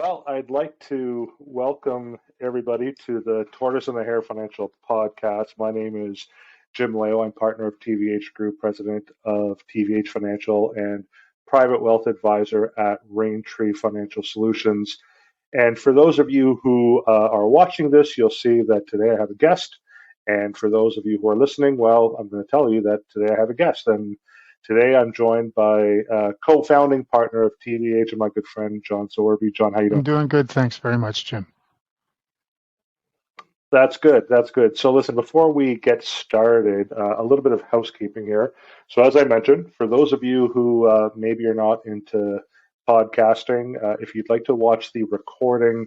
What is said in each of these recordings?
Well, I'd like to welcome everybody to the Tortoise and the Hare Financial Podcast. My name is Jim Leo. I'm partner of TvH Group, president of TvH Financial, and private wealth advisor at Raintree Financial Solutions. And for those of you who are watching this, you'll see that today I have a guest. And for those of you who are listening, well, I'm going to tell you that today I have a guest. And today I'm joined by co-founding partner of TvH and my good friend, Jon Sowerby. Jon, how you I'm doing? doing good. Thanks very much, Jim. That's good. That's good. So listen, before we get started, a little bit of housekeeping here. So as I mentioned, for those of you who maybe are not into podcasting, if you'd like to watch the recording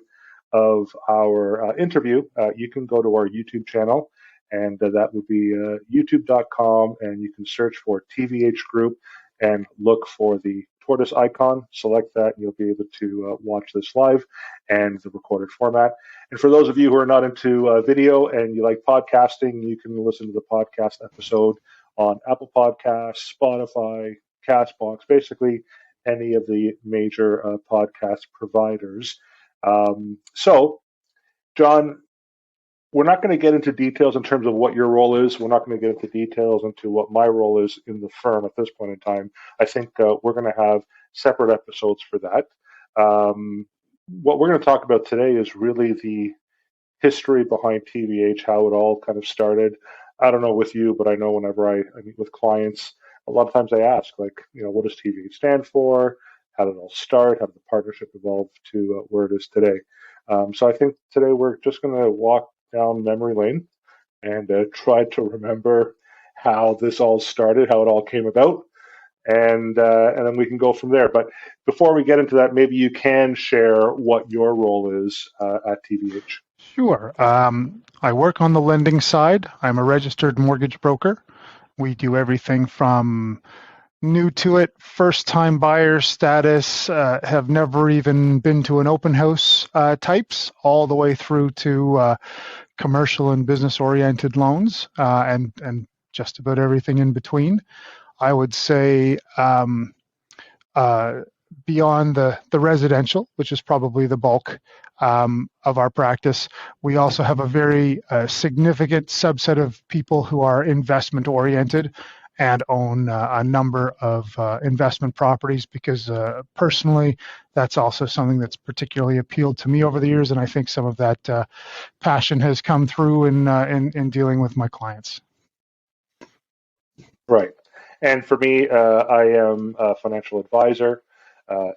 of our interview, you can go to our YouTube channel, and that would be youtube.com, and you can search for TVH Group and look for the tortoise icon. Select that, and you'll be able to watch this live and the recorded format. And for those of you who are not into video and you like podcasting, you can listen to the podcast episode on Apple Podcasts, Spotify, Castbox, basically any of the major podcast providers. So, Jon, we're not going to get into details in terms of what your role is. We're not going to get into details into what my role is in the firm at this point in time. I think we're going to have separate episodes for that. What we're going to talk about today is really the history behind TvH, how it all kind of started. I don't know with you, but I know whenever I meet with clients, a lot of times they ask, like, what does TvH stand for? How did it all start? How did the partnership evolve to where it is today? So I think today we're just going to walk down memory lane and try to remember how this all started, how it all came about, and then we can go from there. But before we get into that, maybe you can share what your role is at TvH. Sure. I work on the lending side. I'm a registered mortgage broker. We do everything from new to it, first-time buyer status, have never even been to an open house types, all the way through to commercial and business-oriented loans, and just about everything in between. I would say beyond the residential, which is probably the bulk of our practice, we also have a very significant subset of people who are investment oriented and own a number of investment properties, because personally, that's also something that's particularly appealed to me over the years, and I think some of that passion has come through in dealing with my clients. Right. And for me, I am a financial advisor,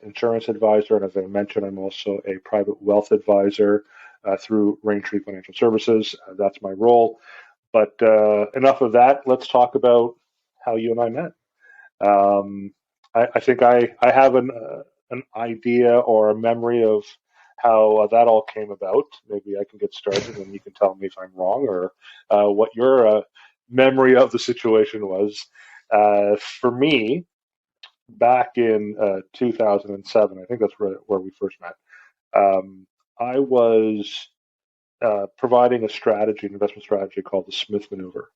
insurance advisor, and as I mentioned, I'm also a private wealth advisor through Raintree Financial Services. That's my role. But enough of that. Let's talk about how you and I met. I think I have an idea or a memory of how that all came about. Maybe I can get started and you can tell me if I'm wrong, or what your memory of the situation was. For me, back in 2007, I think that's where we first met. I was providing a strategy, an investment strategy called the Smith Maneuver.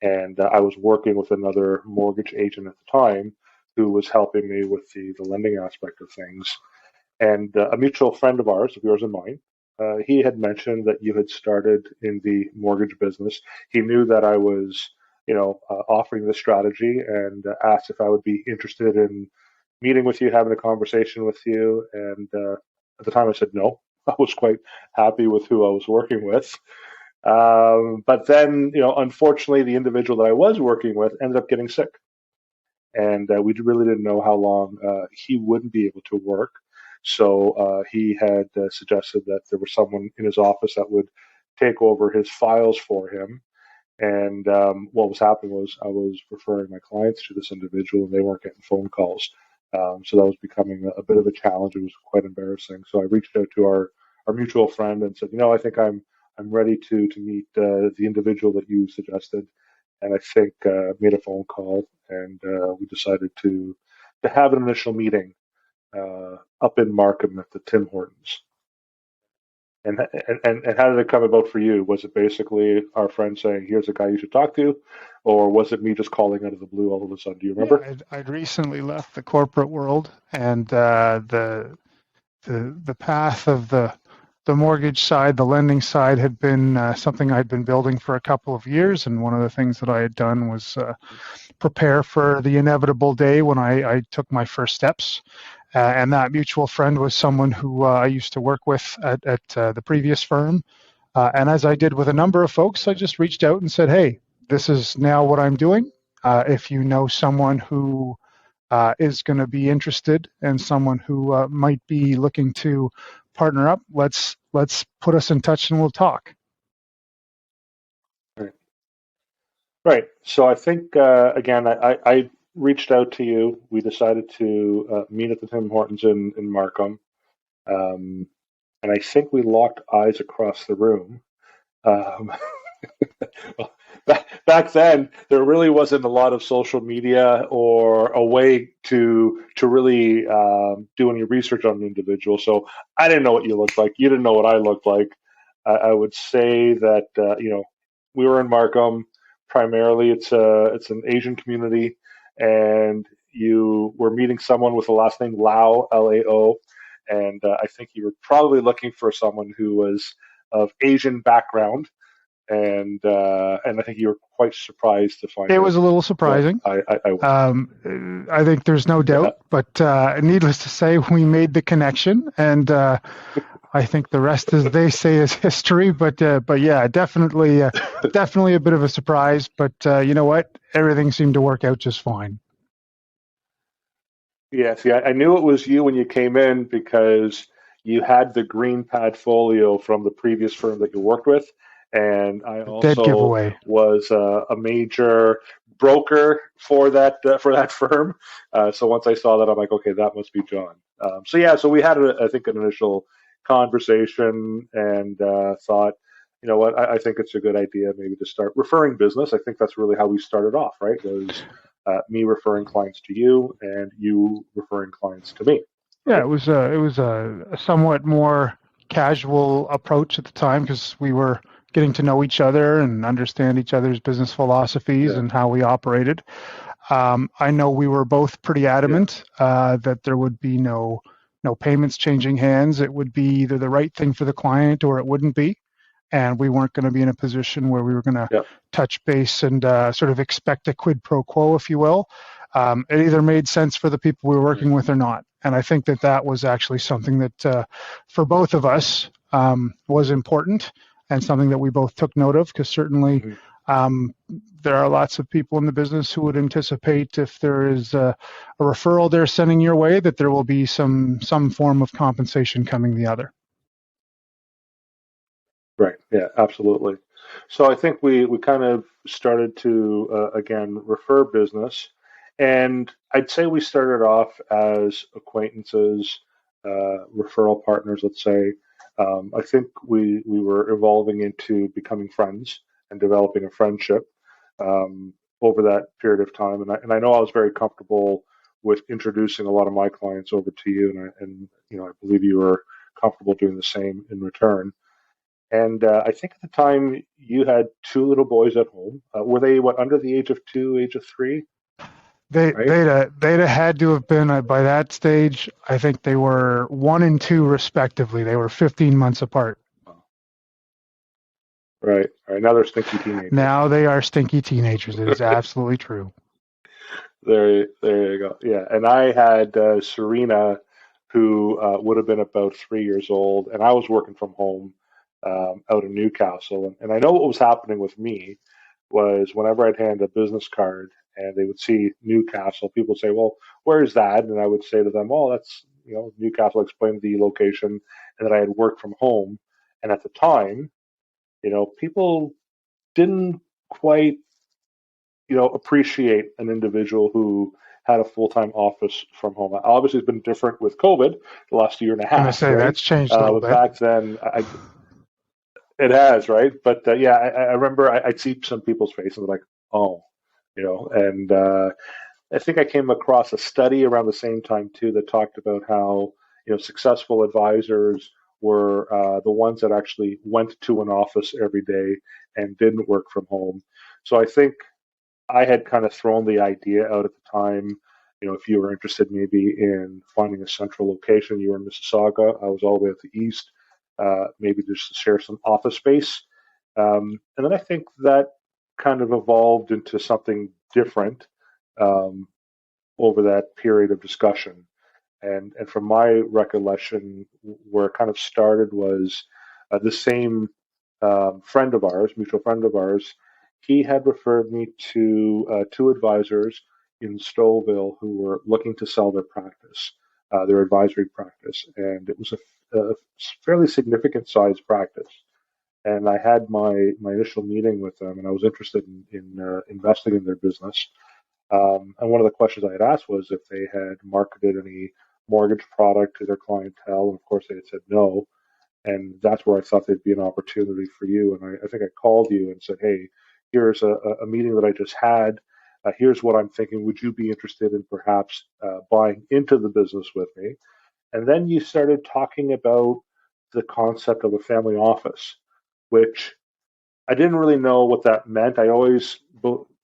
And I was working with another mortgage agent at the time who was helping me with the lending aspect of things. And a mutual friend of ours, of yours and mine, he had mentioned that you had started in the mortgage business. He knew that I was, offering this strategy, and asked if I would be interested in meeting with you, having a conversation with you. And at the time I said no. I was quite happy with who I was working with. But then, unfortunately, the individual that I was working with ended up getting sick. And we really didn't know how long he wouldn't be able to work. So he had suggested that there was someone in his office that would take over his files for him. And what was happening was I was referring my clients to this individual, and they weren't getting phone calls. So that was becoming a bit of a challenge. It was quite embarrassing. So I reached out to our mutual friend and said, I think I'm ready to meet the individual that you suggested. And I think made a phone call, and we decided to have an initial meeting up in Markham at the Tim Hortons. And how did it come about for you? Was it basically our friend saying, "Here's a guy you should talk to," or was it me just calling out of the blue all of a sudden? Do you remember? Yeah, I'd recently left the corporate world, and the the path of the mortgage side, the lending side had been something I'd been building for a couple of years, and one of the things that I had done was prepare for the inevitable day when I took my first steps. And that mutual friend was someone who I used to work with at the previous firm. And as I did with a number of folks, I just reached out and said, hey, this is now what I'm doing. If you know someone who is going to be interested and someone who might be looking to partner up, let's put us in touch and we'll talk. Right. Right. So I think again, I reached out to you. We decided to meet at the Tim Hortons in Markham, and I think we locked eyes across the room. Um, well, back then, there really wasn't a lot of social media or a way to really do any research on an individual. So I didn't know what you looked like. You didn't know what I looked like. I would say that we were in Markham. Primarily, it's an Asian community, and you were meeting someone with the last name Lao, Lao, and I think you were probably looking for someone who was of Asian background, and I think you were quite surprised to find It out was a little that surprising. I was. I think there's no Yeah, doubt, but needless to say, we made the connection, and I think the rest, as they say, is history. But yeah, definitely a bit of a surprise. But you know what? Everything seemed to work out just fine. yeah. See, I knew it was you when you came in because you had the green pad folio from the previous firm that you worked with, and I Dead also giveaway. was a major broker for that firm. So once I saw that, I'm like, okay, that must be John. So yeah, so we had I think an initial conversation and thought, you know what, I think it's a good idea maybe to start referring business. I think that's really how we started off, right? Was me referring clients to you and you referring clients to me, Yeah, right? it was a somewhat more casual approach at the time because we were getting to know each other and understand each other's business philosophies Yeah, and how we operated. I know we were both pretty yeah, adamant that there would be no payments changing hands. It would be either the right thing for the client or it wouldn't be, and we weren't going to be in a position where we were going to yeah. touch base and sort of expect a quid pro quo, if you will. It either made sense for the people we were Right. working with or not, and I think that that was actually something that for both of us was important and something that we both took note of because certainly. Mm-hmm. Um, there are lots of people in the business who would anticipate if there is a referral they're sending your way that there will be some form of compensation coming the other. Right. Yeah, absolutely. So I think we kind of started to again refer business, and I'd say we started off as acquaintances, referral partners. Let's say. I think we were evolving into becoming friends and developing a friendship over that period of time, and I know I was very comfortable with introducing a lot of my clients over to you, and you know I believe you were comfortable doing the same in return. And I think at the time you had two little boys at home. Were they what under the age of two, age of three? They Right. they'd have had to have been by that stage. I think they were 1 and 2 respectively. They were 15 months apart. Oh, right. Right. Now they're stinky teenagers. Now they are stinky teenagers. It is absolutely true. There you go. Yeah. And I had Serena, who would have been about 3 years old, and I was working from home out in Newcastle. And I know what was happening with me was whenever I'd hand a business card and they would see Newcastle, people would say, "Well, where's that?" And I would say to them, "Oh, that's Newcastle." Explain the location, and that I had worked from home. And at the time, people didn't quite appreciate an individual who had a full-time office from home. Obviously, it's been different with COVID the last year and a I'm gonna half, say right? that's changed a little But bit. back then, it has, right? But yeah, I remember I'd see some people's faces like, oh, and I think I came across a study around the same time too that talked about how successful advisors were the ones that actually went to an office every day and didn't work from home. So I think I had kind of thrown the idea out at the time if you were interested maybe in finding a central location, you were in Mississauga, I was all the way at the east, maybe just to share some office space. And then I think that kind of evolved into something different um, over that period of discussion. And from my recollection, where it kind of started was the same friend of ours, mutual friend of ours. He had referred me to two advisors in Stouffville who were looking to sell their practice, their advisory practice, and it was a fairly significant size practice. And I had my initial meeting with them, and I was interested in investing in their business. And one of the questions I had asked was if they had marketed any mortgage product to their clientele, and of course they had said no. And that's where I thought there'd be an opportunity for you. And I think I called you and said, "Hey, here's a meeting that I just had. Here's what I'm thinking. Would you be interested in perhaps buying into the business with me?" And then you started talking about the concept of a family office, which I didn't really know what that meant. I always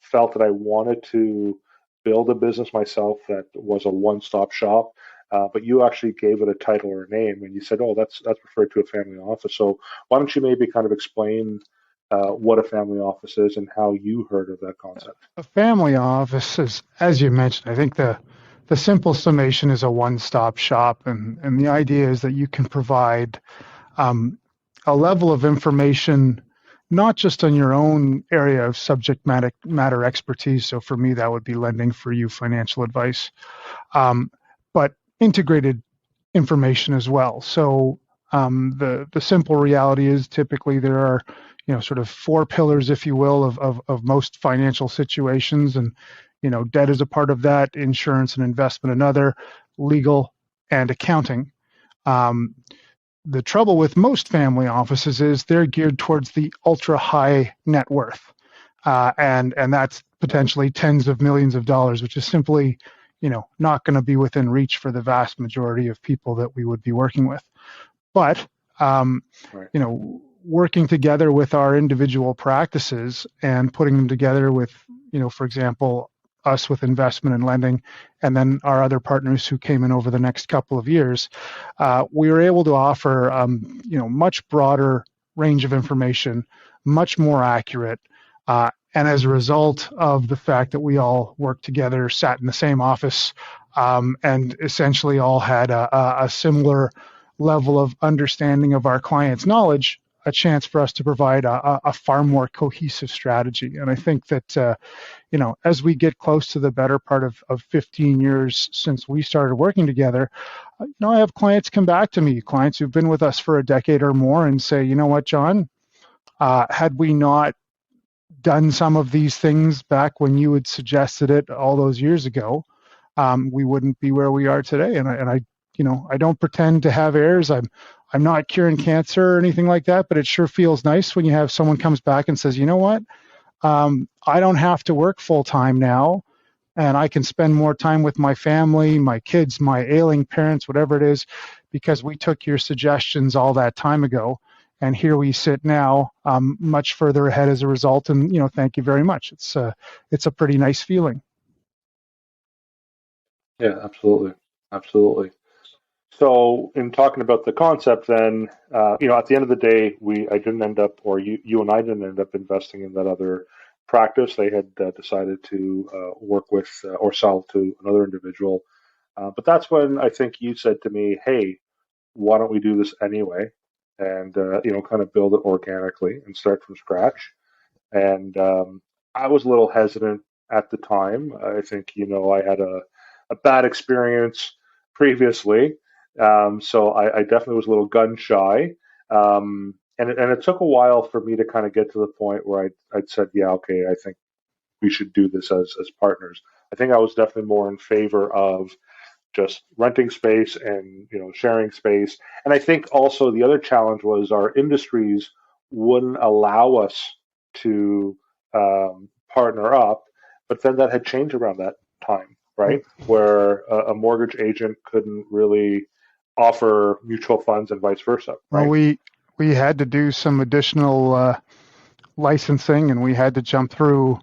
felt that I wanted to build a business myself that was a one-stop shop. But you actually gave it a title or a name, and you said, "Oh, that's referred to a family office." So why don't you maybe kind of explain what a family office is and how you heard of that concept? A family office is, as you mentioned, I think the simple summation is a one-stop shop, and the idea is that you can provide um, a level of information not just on your own area of subject matter expertise. So for me, that would be lending, for you, financial advice, um, but integrated information as well. So the simple reality is typically there are sort of four pillars, if you will, of most financial situations, and debt is a part of that, insurance and investment another, legal and accounting. Um, the trouble with most family offices is they're geared towards the ultra high net worth, and that's Right, potentially tens of millions of dollars, which is simply not going to be within reach for the vast majority of people that we would be working with. But um, right, working together with our individual practices and putting them together with, for example, us with investment and lending, and then our other partners who came in over the next couple of years, we were able to offer, much broader range of information, much more accurate. And as a result of the fact that we all worked together, sat in the same office, and essentially all had a similar level of understanding of our clients' knowledge, a chance for us to provide a far more cohesive strategy. And I think that, as we get close to the better part of 15 years since we started working together, I have clients come back to me, clients who've been with us for a decade or more, and say, you know what, Jon, had we not done some of these things back when you had suggested it all those years ago, we wouldn't be where we are today. And I I don't pretend to have heirs. I'm not curing cancer or anything like that, but it sure feels nice when you have someone comes back and says, you know what, I don't have to work full time now, and I can spend more time with my family, my kids, my ailing parents, whatever it is, because we took your suggestions all that time ago. And here we sit now, much further ahead as a result. And thank you very much. It's a pretty nice feeling. yeah, absolutely, absolutely. So, in talking about the concept, then at the end of the day, I didn't end up, or you and I didn't end up investing in that other practice. They had decided to work with or sell to another individual. But that's when I think you said to me, "Hey, why don't we do this anyway?" And kind of build it organically and start from scratch. And I was a little hesitant at the time. I think I had a bad experience previously, so I definitely was a little gun shy. And it took a while for me to kind of get to the point where I'd said, yeah, okay, I think we should do this as partners. I think I was definitely more in favor of just renting space and sharing space. And I think also the other challenge was our industries wouldn't allow us to partner up, but then that had changed around that time, right? Where a mortgage agent couldn't really offer mutual funds and vice versa, Well, right? we had to do some additional licensing, and we had to jump through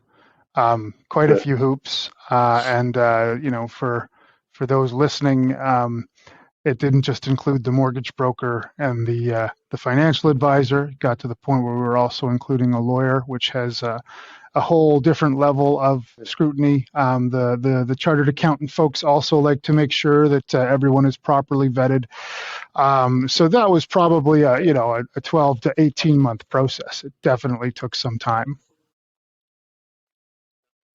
quite a Good. few hoops. And for those listening, it didn't just include the mortgage broker and the financial advisor. It got to the point where we were also including a lawyer, which has a whole different level of scrutiny. The chartered accountant folks also like to make sure that everyone is properly vetted. So that was probably a 12 to 18 month process. It definitely took some time.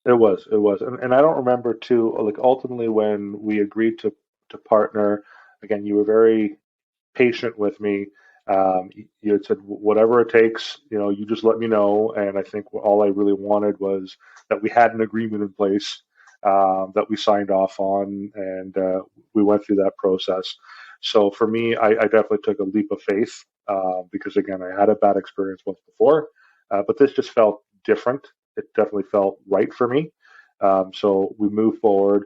It was, and I don't remember too. Like ultimately, when we agreed to partner, again, you were very patient with me. You had said whatever it takes, you just let me know. And I think all I really wanted was that we had an agreement in place that we signed off on, and we went through that process. So for me, I definitely took a leap of faith because again, I had a bad experience once before, but this just felt different. It definitely felt right for me. So we moved forward.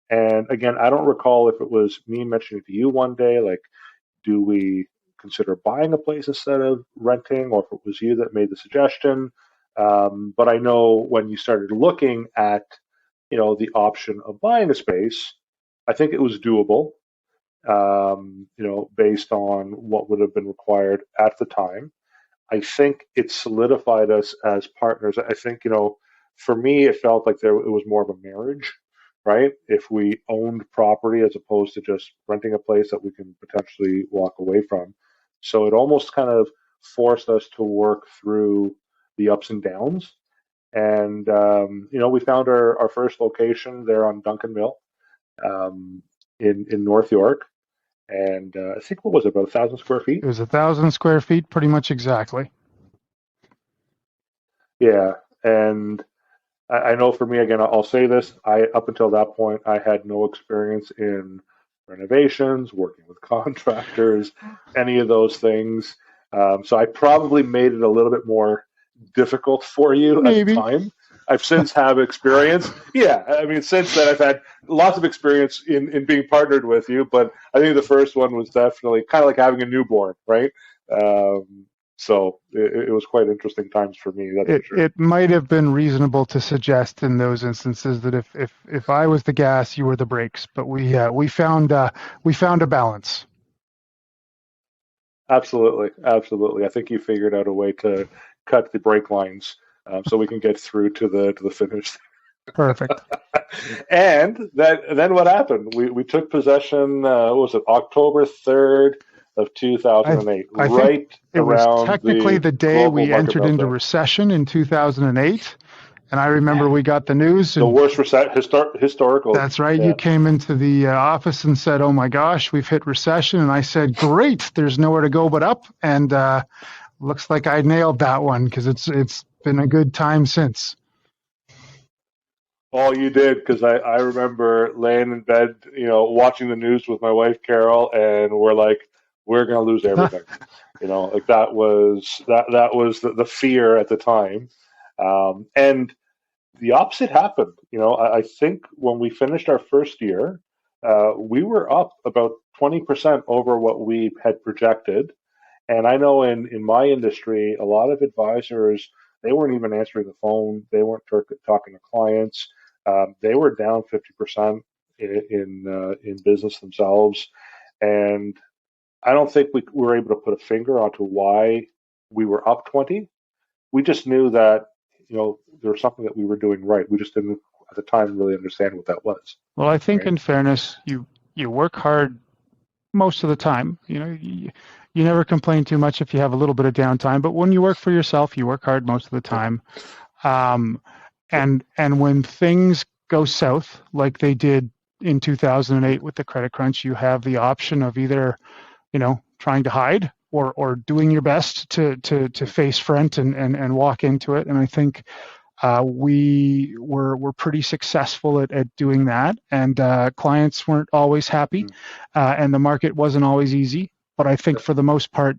And again, I don't recall if it was me mentioning to you one day, like, do we consider buying a place instead of renting, or if it was you that made the suggestion. But I know when you started looking at, the option of buying a space, I think it was doable, based on what would have been required at the time. I think it solidified us as partners. I think, for me, it felt like it was more of a marriage, right? If we owned property as opposed to just renting a place that we can potentially walk away from. So it almost kind of forced us to work through the ups and downs. And, we found our first location there on Duncan Mill in North York. And I think, what was it, about 1,000 square feet? It was 1,000 square feet, pretty much exactly. Yeah. And I know for me, again, I'll say this, up until that point, I had no experience in renovations, working with contractors, any of those things. So I probably made it a little bit more difficult for you at the Maybe. time. I've since have experience. Yeah, I mean, since then I've had lots of experience in being partnered with you, but I think the first one was definitely kind of like having a newborn, right? Um, so it was quite interesting times for me. That's for sure. It might have been reasonable to suggest in those instances that if I was the gas, you were the brakes. But we found a balance. Absolutely, absolutely. I think you figured out a way to cut the brake lines so we can get through to the finish. Perfect. And then what happened? We took possession. What was it, October 3rd of 2008, I think right it was around technically the the day global we market entered into meltdown. recession in 2008. And I remember we got the news, The and worst historical. that's right. You Yeah, came into the office and said, "Oh my gosh, we've hit recession." And I said, "Great, there's nowhere to go but up." And looks like I nailed that one because it's been a good time since. all you did, because I remember laying in bed, watching the news with my wife Carol, and we're like, we're gonna lose everything. Like that was the fear at the time, and the opposite happened. I think when we finished our first year, we were up about 20% over what we had projected. And I know in my industry, a lot of advisors, they weren't even answering the phone. They weren't talking to clients. They were down 50% in business themselves. And I don't think we were able to put a finger onto why we were up 20. We just knew that, there was something that we were doing right. We just didn't at the time really understand what that was. Well, I think Right. in fairness, you work hard most of the time. You never complain too much if you have a little bit of downtime. But when you work for yourself, you work hard most of the Yeah. time. Um, and when things go south, like they did in 2008 with the credit crunch, you have the option of either trying to hide or doing your best to face front and walk into it. And I think we were pretty successful at doing that, and clients weren't always happy, Mm. and the market wasn't always easy. But I think for the most part,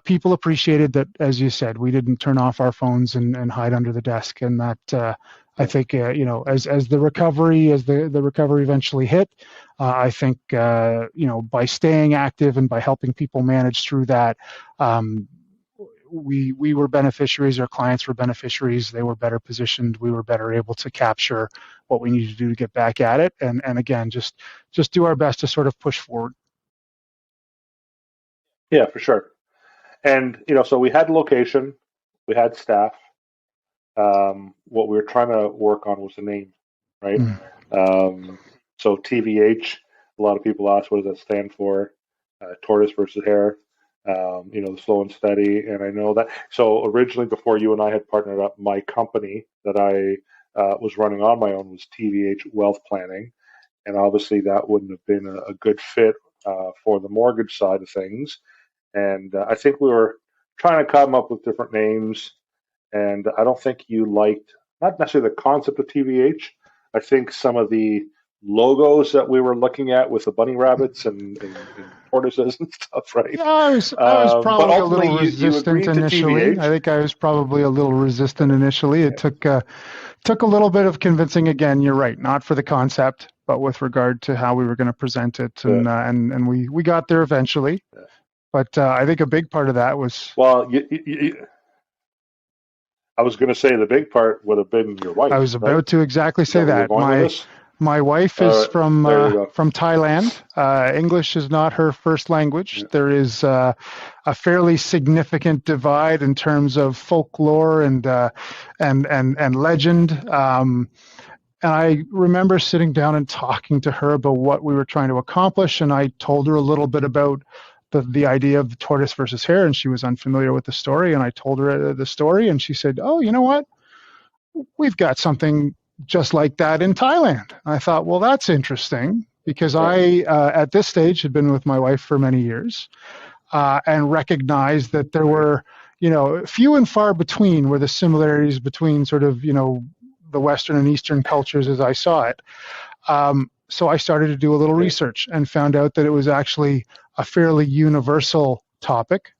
people appreciated that, as you said, we didn't turn off our phones and hide under the desk, and that I think as the recovery eventually hit, I think by staying active and by helping people manage through that. we were beneficiaries, our clients were beneficiaries, they were better positioned, we were better able to capture what we needed to do to get back at it, and again, just do our best to sort of push forward. Yeah, for sure. And so we had location, we had staff. What we were trying to work on was the name, right? Mm. So TVH, a lot of people ask, what does that stand for? Tortoise versus hare. The slow and steady. And I know that. So originally, before you and I had partnered up, my company that I was running on my own was TVH Wealth Planning, and obviously that wouldn't have been a good fit for the mortgage side of things. And I think we were trying to come up with different names, and I don't think you liked not necessarily the concept of TVH. I think some of the logos that we were looking at with the bunny rabbits and tortoises and stuff, right? Yeah, I was But probably a little ultimately, you resistant agreed to initially. I TVH. think I was probably a little resistant initially. It took a little bit of convincing. Again, you're right, not for the concept, but with regard to how we were going to present it, Yeah, and we got there eventually. yeah. But I think a big part of that was Well, I was going to say the big part would have been your I wife, was right? about to exactly Is say that where you're that. going with this? My wife All is right, there you go. from Thailand. English is not her first language. Yeah. There is a fairly significant divide in terms of folklore and legend. And I remember sitting down and talking to her about what we were trying to accomplish, and I told her a little bit about the idea of the tortoise versus hare, and she was unfamiliar with the story. And I told her the story, and she said, "Oh, you know what? We've got something just like that in Thailand." I thought, well, that's interesting because Right. I, at this stage, had been with my wife for many years and recognized that there Right. were, few and far between were the similarities between sort of, the Western and Eastern cultures as I saw it. So I started to do a little Right. research and found out that it was actually a fairly universal topic,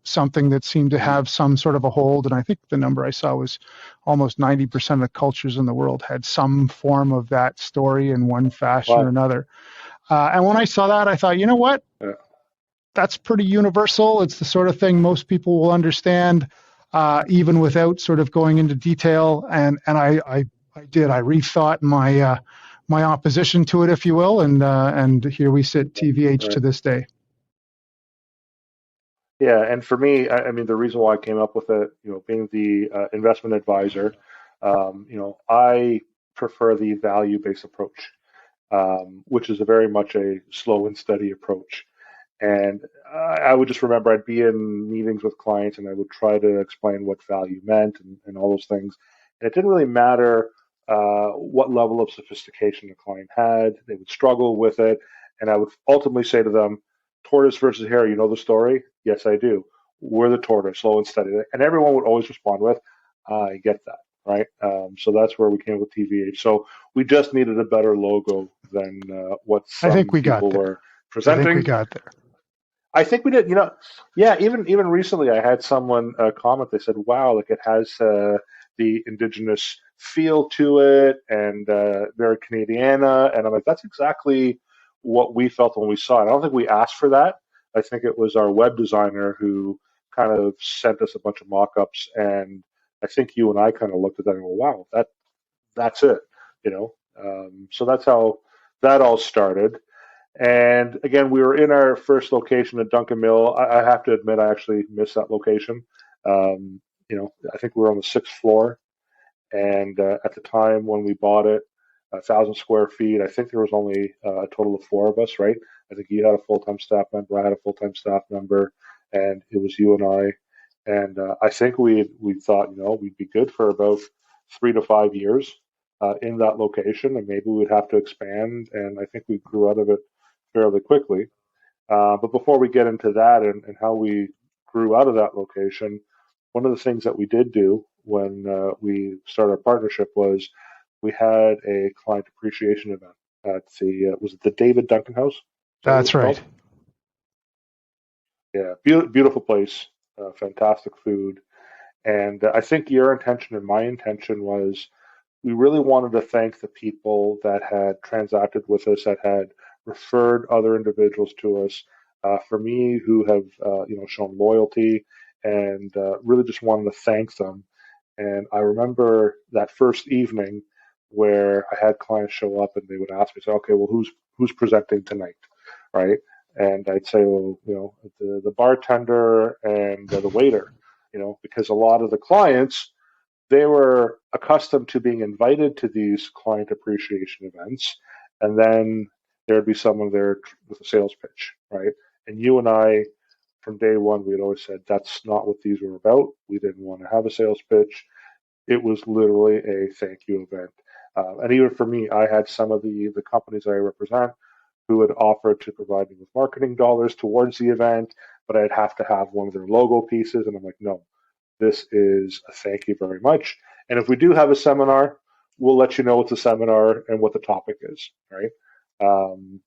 something that seemed to Mhm. have some sort of a hold. And I think the number I saw was almost 90% of the cultures in the world had some form of that story in one fashion or Wow. another. And when I saw that, I thought, you know what? Yeah. That's pretty universal. It's the sort of thing most people will understand, even without sort of going into detail. And I did. I rethought my opposition to it, if you will, and here we sit, TVH to Right. this day. Yeah, and for me, I mean, the reason why I came up with it, being the investment advisor, I prefer the value-based approach, which is a very much a slow and steady approach. And I would just remember I'd be in meetings with clients and I would try to explain what value meant and all those things. And it didn't really matter what level of sophistication the client had. They would struggle with it. And I would ultimately say to them, tortoise versus hare, you know the story? Yes, I do. We're the tortoise, slow and steady. And everyone would always respond with, I get that. Right. So that's where we came with TVH. So we just needed a better logo than what I think some we got people there. were I think we presenting. got there. I think we did. Yeah. Even recently, I had someone comment. They said, "Wow, like it has the indigenous feel to it, and very Canadiana." And I'm like, "That's exactly what we felt when we saw it." I don't think we asked for that. I think it was our web designer who kind of sent us a bunch of mock-ups, and I think you and I kind of looked at that and go, "Wow, that's it." So that's how that all started. And again, we were in our first location at Duncan Mill. I have to admit, I actually missed that location. I think we were on the sixth floor, and at the time when we bought it, 1,000 square feet. I think there was only a total of four of us, right? I think you had a full-time staff member, I had a full-time staff member, and it was you and I. And I think we thought, we'd be good for about 3 to 5 years in that location, and maybe we'd have to expand. And I think we grew out of it fairly quickly. But before we get into that and how we grew out of that location, one of the things that we did do when we started our partnership was we had a client appreciation event at the was it the David Duncan House? Is that what it That's was right. called? Yeah, beautiful place, fantastic food, and I think your intention and my intention was we really wanted to thank the people that had transacted with us, that had referred other individuals to us. For me, who have shown loyalty and really just wanted to thank them. And I remember that first evening where I had clients show up and they would ask me, say, okay, well, who's presenting tonight, right? And I'd say, well, the bartender and the waiter, because a lot of the clients, they were accustomed to being invited to these client appreciation events, and then there'd be someone there with a sales pitch, right? And you and I, from day one, we had always said that's not what these were about. We didn't want to have a sales pitch. It was literally a thank you event. And even for me, I had some of the companies I represent who had offered to provide me with marketing dollars towards the event, but I'd have to have one of their logo pieces. And I'm like, no, this is a thank you very much. And if we do have a seminar, we'll let you know it's a seminar and what the topic is, right?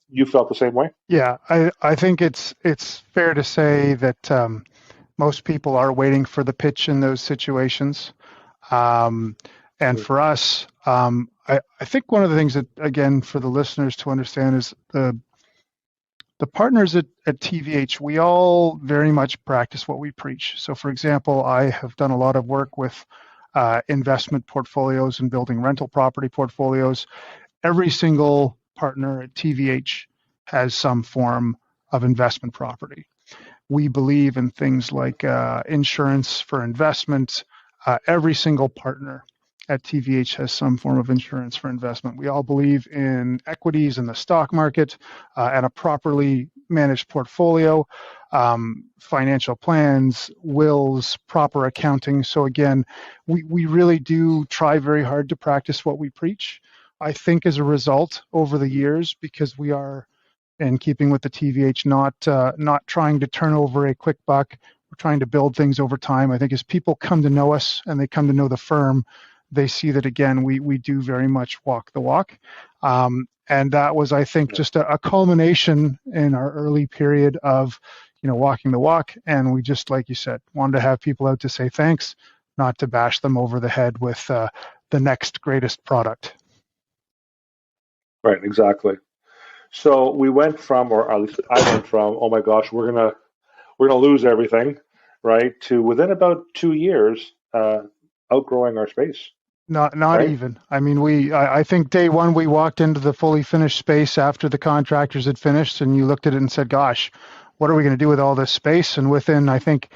You felt the same way? Yeah, I think it's fair to say that most people are waiting for the pitch in those situations. And for us, I think one of the things that, again, for the listeners to understand is the partners at TvH, we all very much practice what we preach. So, for example, I have done a lot of work with investment portfolios and building rental property portfolios. Every single partner at TvH has some form of investment property. We believe in things like insurance for investment. Every single partner at TvH has some form of insurance for investment. We all believe in equities in the stock market and a properly managed portfolio, financial plans, wills, proper accounting. So again, we really do try very hard to practice what we preach. I think as a result over the years, because we are in keeping with the TvH, not trying to turn over a quick buck. We're trying to build things over time. I think as people come to know us and they come to know the firm, they see that, again, we do very much walk the walk. And that was, I think, just a culmination in our early period of, walking the walk. And we just, like you said, wanted to have people out to say thanks, not to bash them over the head with the next greatest product. Right, exactly. So we went from, or at least I went from, oh my gosh, we're gonna lose everything, right, to within about 2 years, outgrowing our space. Not Right? even. I mean, I think day one we walked into the fully finished space after the contractors had finished, and you looked at it and said, "Gosh, what are we going to do with all this space?" And within, I think,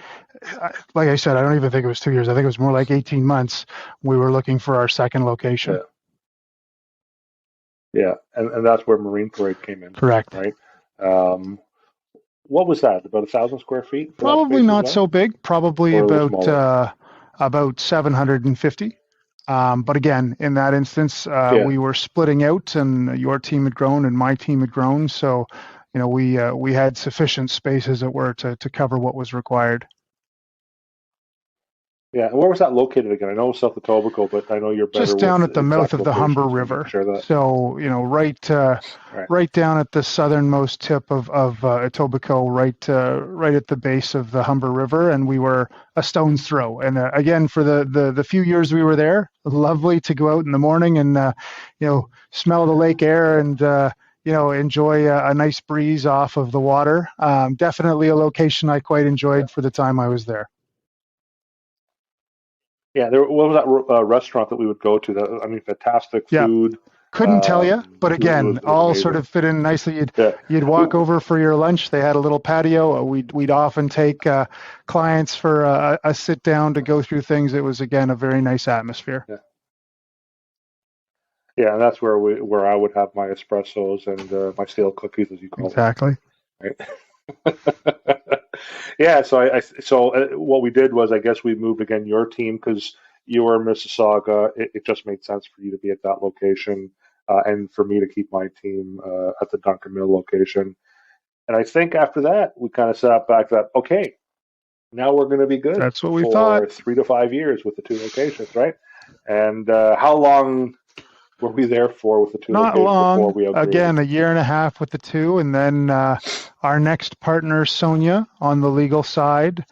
like I said, I don't even think it was 2 years. I think it was more like 18 months. We were looking for our second location. Yeah, and that's where Marine Parade came in. Correct. Right. What was that? About 1,000 square feet? Probably not so big. Probably about 750. But again, in that instance, we were splitting out, and your team had grown and my team had grown. So, we had sufficient space, as it were, to cover what was required. Yeah, and where was that located again? I know South Etobicoke, but I know you're better just down with at the mouth of the Humber locations. River. Share that. So, right down at the southernmost tip of Etobicoke, right at the base of the Humber River, and we were a stone's throw. And again, for the few years we were there, lovely to go out in the morning and smell the lake air and enjoy a nice breeze off of the water. Definitely a location I quite enjoyed for the time I was there. Yeah, what was that restaurant that we would go to? Fantastic food. Couldn't tell you, but again, was all amazing. Sort of fit in nicely. You'd walk over for your lunch. They had a little patio. We'd often take clients for a sit down to go through things. It was, again, a very nice atmosphere. Yeah, and that's where I would have my espressos and my stale cookies, as you call them. Exactly. Right. Yeah, so what we did was, I guess we moved again your team because you were in Mississauga. It just made sense for you to be at that location, and for me to keep my team at the Duncan Mill location. And I think after that, we kind of sat back that, okay, now we're going to be good. That's what we thought. For 3 to 5 years with the two locations, right? And how long were we there for with the two Not locations long. Before we upgraded? Again, a year and a half with the two, and then our next partner, Sonia, on the legal side,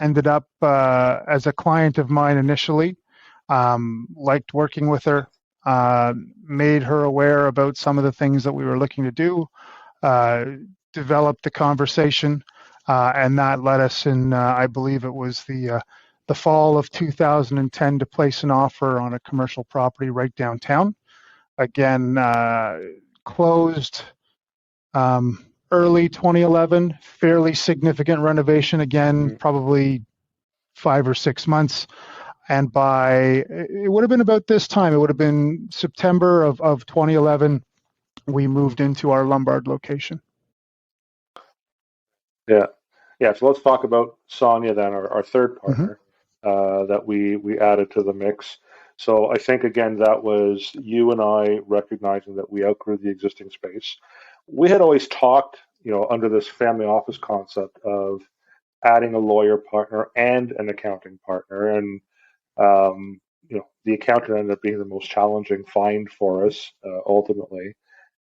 ended up as a client of mine initially. Liked working with her, made her aware about some of the things that we were looking to do, developed the conversation, and that led us in, I believe it was the fall of 2010 to place an offer on a commercial property right downtown. Again, closed early 2011, fairly significant renovation again, probably 5 or 6 months. And it would have been about this time, it would have been September of 2011, we moved into our Lombard location. Yeah. Yeah. So let's talk about Sonia then, our third partner that we added to the mix. So I think, again, that was you and I recognizing that we outgrew the existing space. We had always talked, under this family office concept of adding a lawyer partner and an accounting partner. And, the accountant ended up being the most challenging find for us ultimately.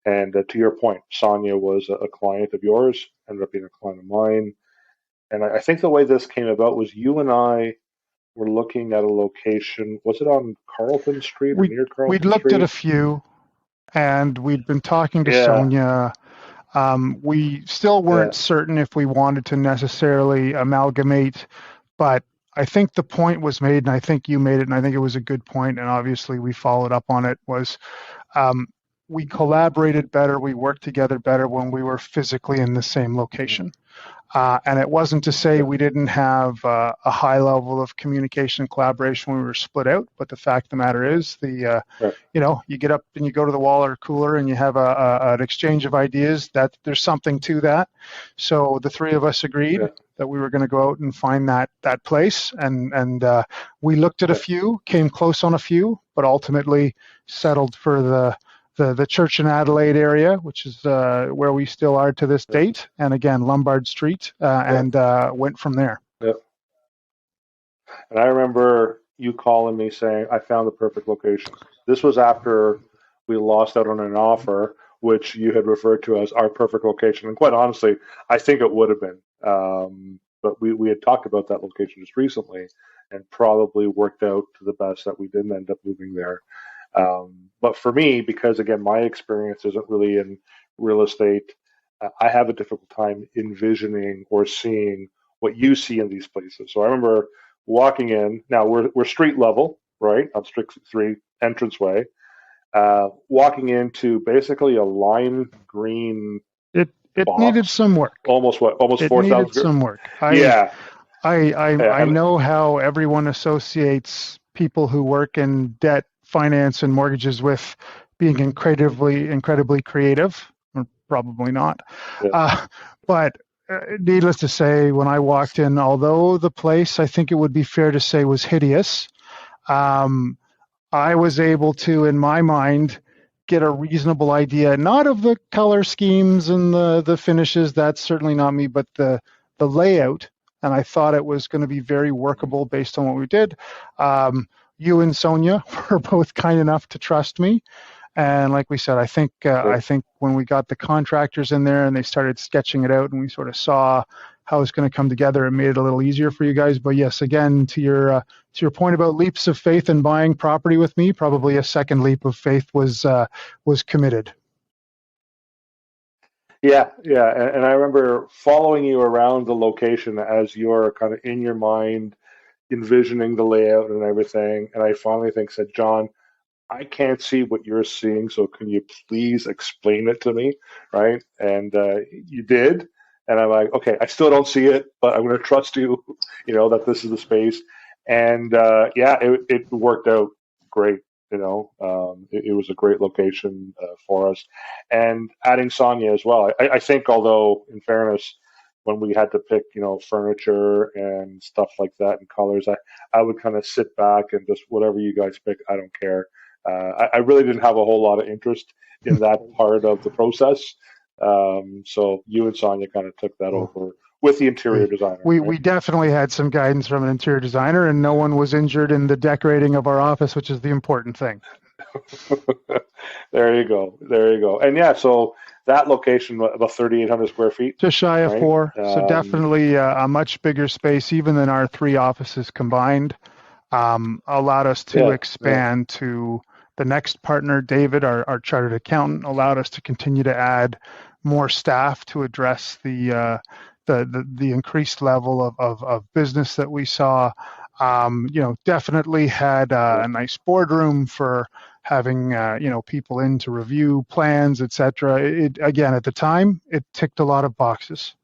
And to your point, Sonia was a client of yours, ended up being a client of mine. And I think the way this came about was you and I were looking at a location. Was it on Carlton Street or near We'd Carlton looked at a Street? few, and we'd been talking to Yeah, Sonia. We still yeah, weren't certain if we wanted to necessarily amalgamate, but I think the point was made, and I think you made it, and I think it was a good point, and obviously we followed up on it, was we collaborated better, we worked together better when we were physically in the same location. And it wasn't to say yeah, we didn't have a high level of communication and collaboration when we were split out, but the fact of the matter is, right, you get up and you go to the water cooler and you have an exchange of ideas. That there's something to that. So the three of us agreed yeah, that we were going to go out and find that place, and we looked at a yeah, few, came close on a few, but ultimately settled for the Church in Adelaide area, which is where we still are to this yeah, date, and again Lombard Street, yeah, and went from there. yeah. And I remember you calling me saying, I found the perfect location. This was after we lost out on an offer, which you had referred to as our perfect location. And quite honestly, I think it would have been. But we had talked about that location just recently and probably worked out to the best that we didn't end up moving there. But for me, because again, my experience isn't really in real estate, I have a difficult time envisioning or seeing what you see in these places. So I remember walking in. Now we're street level, right, on Strict 3 entranceway. Walking into basically a lime green It needed box, some work. almost It 4,000 needed square. some work. Yeah, I and know how everyone associates people who work in debt, finance, and mortgages with being incredibly creative. Or probably not. yeah, But needless to say, when I walked in, although the place, I think it would be fair to say, was hideous, um, I was able to, in my mind, get a reasonable idea, not of the color schemes and the finishes. That's certainly not me, but the layout. And I thought it was going to be very workable based on what we did. You and Sonia were both kind enough to trust me. And like we said, yeah, I think when we got the contractors in there and they started sketching it out, and we sort of saw how it's going to come together, it made it a little easier for you guys. But yes, again, to your point about leaps of faith in buying property with me, probably a second leap of faith was committed. yeah. And I remember following you around the location as you're kind of in your mind envisioning the layout and everything. And I finally said, John, I can't see what you're seeing, so can you please explain it to me, right? And you did, and I'm like, okay, I still don't see it, but I'm going to trust you, that this is the space. And yeah, it worked out great. It was a great location for us, and adding Sonia as well. I think, although in fairness, when we had to pick, furniture and stuff like that and colors, I would kind of sit back and just whatever you guys pick, I don't care. I really didn't have a whole lot of interest in that part of the process. So you and Sonia kind of took that over with the interior We, designer, we right? we definitely had some guidance from an interior designer, and no one was injured in the decorating of our office, which is the important thing. There you go. There you go. And yeah, so that location, about 3,800 square feet, Just shy of right? 4, so definitely a much bigger space, even than our 3 offices combined. Allowed us to Yeah, yeah, expand to the next partner, David, our chartered accountant, allowed us to continue to add more staff to address the increased level of business that we saw. Definitely had a nice boardroom for having people in to review plans, etc. It again, at the time, it ticked a lot of boxes.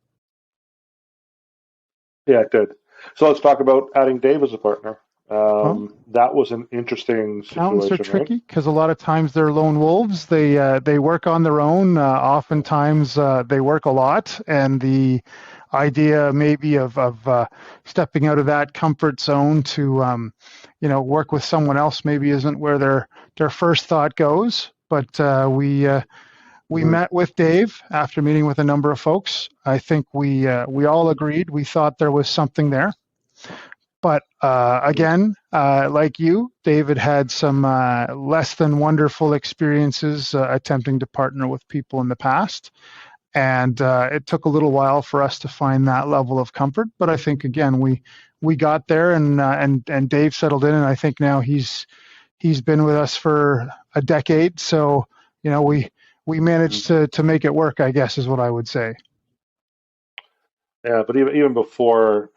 Yeah, it did. So let's talk about adding Dave as a partner. Well, That was an interesting accountants are situation, right? tricky because a lot of times they're lone wolves. They work on their own. Oftentimes they work a lot, and the idea maybe of stepping out of that comfort zone to work with someone else maybe isn't where their first thought goes. But we Mhm. met with Dave after meeting with a number of folks. I think we all agreed. We thought there was something there. But again, like you, David had some less than wonderful experiences attempting to partner with people in the past. And it took a little while for us to find that level of comfort. But I think, again, we got there, and Dave settled in. And I think now he's been with us for a decade. So, we managed to make it work, I guess, is what I would say. Yeah, but even before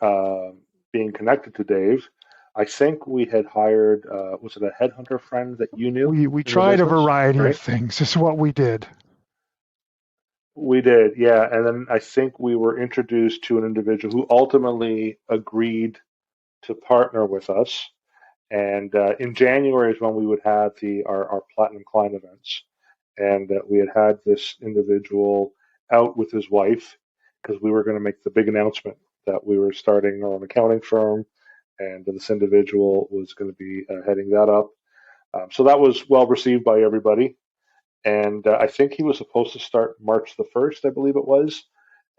being connected to Dave, I think we had hired, was it a headhunter friend that you knew We in the tried a business, variety of right? things, is what we did. We did, yeah. And then I think we were introduced to an individual who ultimately agreed to partner with us. And in January is when we would have our Platinum Client events. And we had this individual out with his wife because we were going to make the big announcement that we were starting our own accounting firm, and this individual was going to be heading that up. So that was well received by everybody. And I think he was supposed to start March the 1st, I believe it was.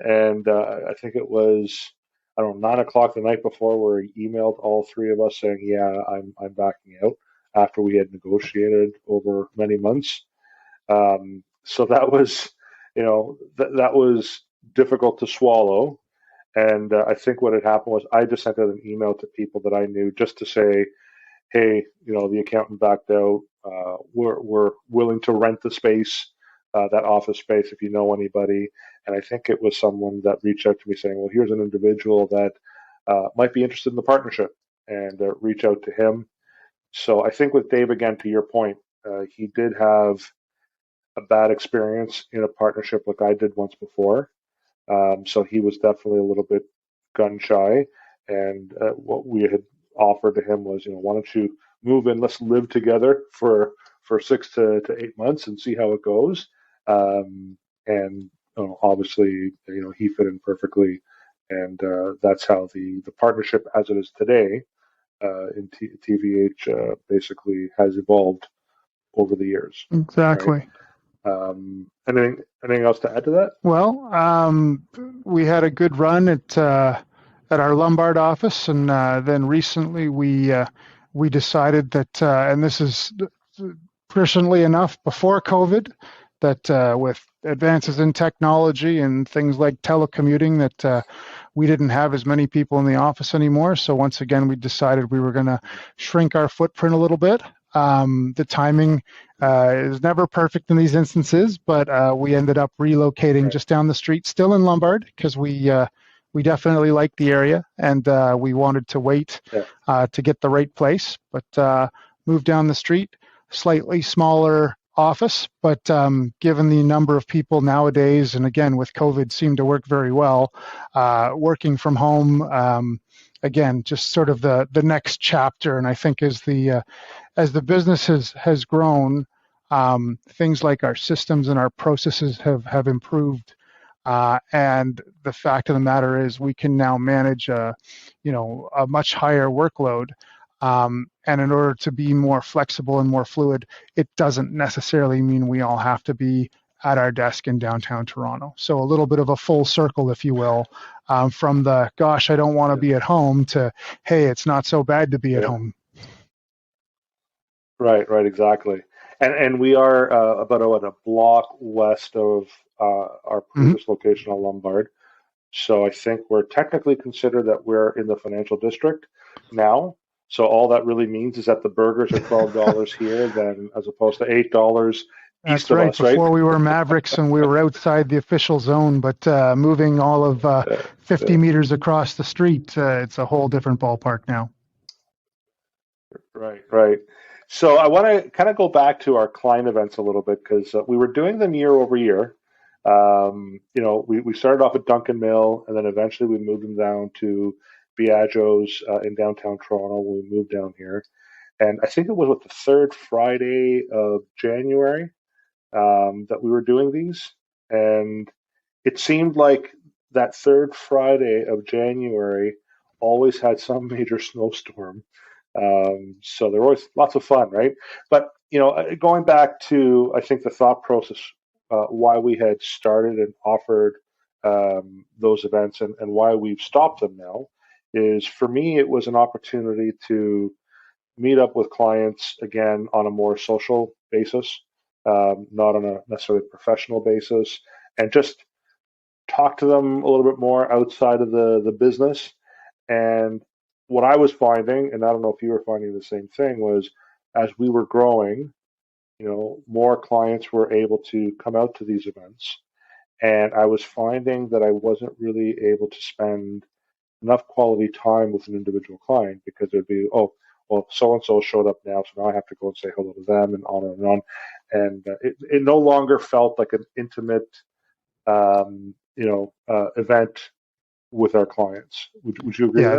And I think it was, I don't know, 9 o'clock the night before, where he emailed all three of us saying, "Yeah, I'm backing out," after we had negotiated over many months. So that was, that was difficult to swallow. And I think what had happened was I just sent out an email to people that I knew just to say, "Hey, the accountant backed out. We're willing to rent the space, that office space, if you know anybody." And I think it was someone that reached out to me saying, "Well, here's an individual that might be interested in the partnership," and reach out to him. So I think with Dave, again, to your point, he did have a bad experience in a partnership like I did once before. So he was definitely a little bit gun shy. And what we had offered to him was, why don't you move in? Let's live together for 6 to 8 months and see how it goes. And obviously, he fit in perfectly, and that's how the partnership as it is today in TVH basically has evolved over the years. Right. Exactly. Anything else to add to that? Well, we had a good run at our Lombard office, and then recently we decided that, and this is presciently enough before COVID, that with advances in technology and things like telecommuting, that we didn't have as many people in the office anymore. So once again, we decided we were going to shrink our footprint a little bit. The timing is never perfect in these instances, but we ended up relocating just down the street, still in Lombard, because we definitely liked the area, and we wanted to wait to get the right place. But moved down the street, slightly smaller office, but given the number of people nowadays, and again with COVID, seemed to work very well. Working from home, again, just sort of the next chapter, and I think as the business has grown, things like our systems and our processes have improved. And the fact of the matter is, we can now manage a much higher workload. And in order to be more flexible and more fluid, it doesn't necessarily mean we all have to be at our desk in downtown Toronto. So a little bit of a full circle, if you will, from the "gosh, I don't want to be at home" to "hey, it's not so bad to be at Yeah. home." Right, exactly. And we are about a block west of our Mm-hmm. previous location on Lombard. So I think we're technically considered that we're in the financial district now. So all that really means is that the burgers are $12 here, then as opposed to $8 east That's of right. us, right? Before we were Mavericks and we were outside the official zone, but moving all of Uh, 50 uh, meters across the street, it's a whole different ballpark now. right, right. So I want to kind of go back to our client events a little bit because we were doing them year over year. We started off at Duncan Mill, and then eventually we moved them down to Biagio's in downtown Toronto when we moved down here. And I think it was the third Friday of January that we were doing these. And it seemed like that third Friday of January always had some major snowstorm. So there was lots of fun, right? But going back to I think the thought process why we had started and offered those events and why we've stopped them now is for me it was an opportunity to meet up with clients again on a more social basis, not on a necessarily professional basis, and just talk to them a little bit more outside of the business. And what I was finding, and I don't know if you were finding the same thing, was as we were growing, more clients were able to come out to these events. And I was finding that I wasn't really able to spend enough quality time with an individual client because it'd be, oh, well, so and so showed up now, so now I have to go and say hello to them and on and on. And it no longer felt like an intimate, event with our clients. Would you agree with Yeah,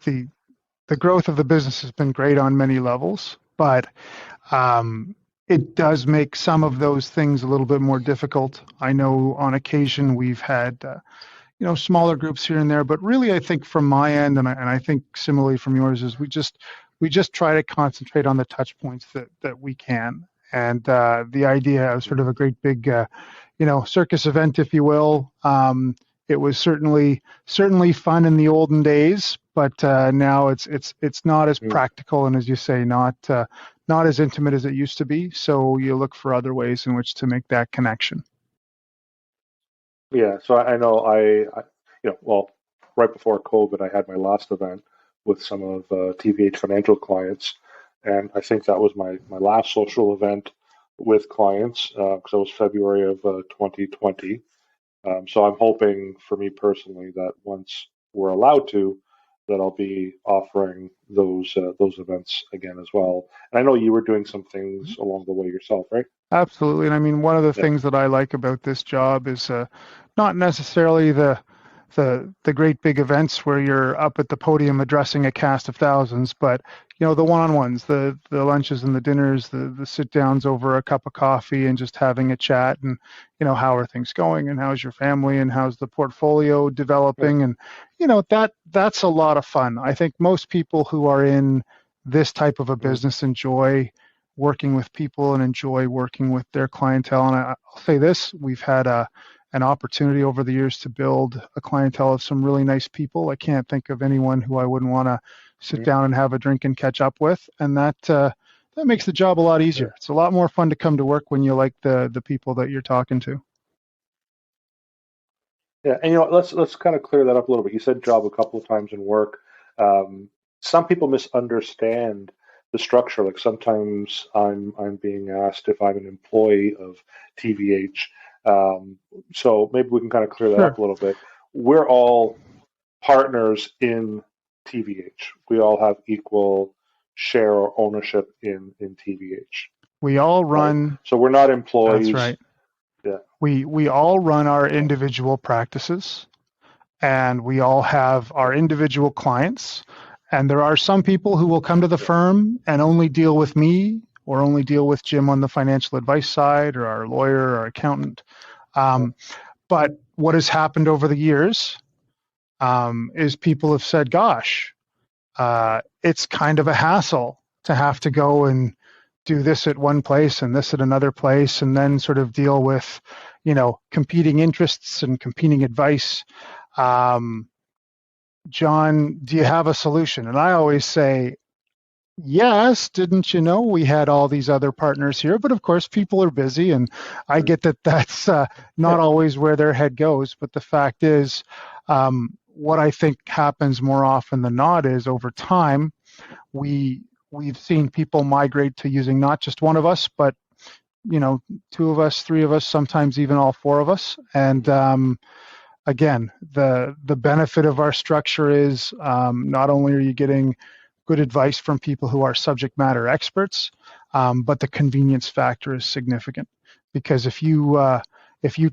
that? the growth of the business has been great on many levels, but it does make some of those things a little bit more difficult. I know on occasion we've had smaller groups here and there, but really I think from my end, and I think similarly from yours, is we just try to concentrate on the touch points that we can. And the idea of sort of a great big circus event, if you will. It was certainly fun in the olden days, but now it's not as Mm. practical and, as you say, not as intimate as it used to be. So you look for other ways in which to make that connection. Yeah, so I know well, right before COVID, I had my last event with some of TVH financial clients, and I think that was my last social event with clients because it was February of 2020. So I'm hoping for me personally that once we're allowed to, that I'll be offering those events again as well. And I know you were doing some things along the way yourself, right? Absolutely. And I mean, one of the Yeah. things that I like about this job is not necessarily the great big events where you're up at the podium addressing a cast of thousands, but the one-on-ones, the lunches and the dinners, the sit-downs over a cup of coffee and just having a chat and how are things going and how's your family and how's the portfolio Yeah. developing, and that's a lot of fun. I think most people who are in this type of a Mm. business enjoy working with people and enjoy working with their clientele. And I'll say this, we've had an opportunity over the years to build a clientele of some really nice people. I can't think of anyone who I wouldn't want to sit Mm. down and have a drink and catch up with. And that makes the job a lot Yeah. easier. It's a lot more fun to come to work when you like the people that you're talking to. Yeah, and let's kind of clear that up a little bit. You said job a couple of times in work. Um, some people misunderstand the structure. Like sometimes I'm being asked if I'm an employee of TVH. So maybe we can kind of clear that up Sure. a little bit. We're all partners in TVH. We all have equal share or ownership in TVH, We all right? run, So we're not that's employees. right. Yeah. We all run our Yeah. individual practices, and we all have our individual clients. And there are some people who will come to the Yeah. firm and only deal with me or only deal with Jim on the financial advice side or our lawyer or accountant. Yeah. Um, but what has happened over the years is people have said, gosh, it's kind of a hassle to have to go and do this at one place and this at another place and then sort of deal with, competing interests and competing advice. Um, John, do you have a solution? And I always say, yes, didn't you know we had all these other partners here? But of course, people are busy, and I Mm. get that that's not Yeah. always where their head goes. But the fact is, what I think happens more often than not is over time, we we've seen people migrate to using not just one of us, but two of us, three of us, sometimes even all four of us. And again, the benefit of our structure is not only are you getting good advice from people who are subject matter experts, but the convenience factor is significant. Because if you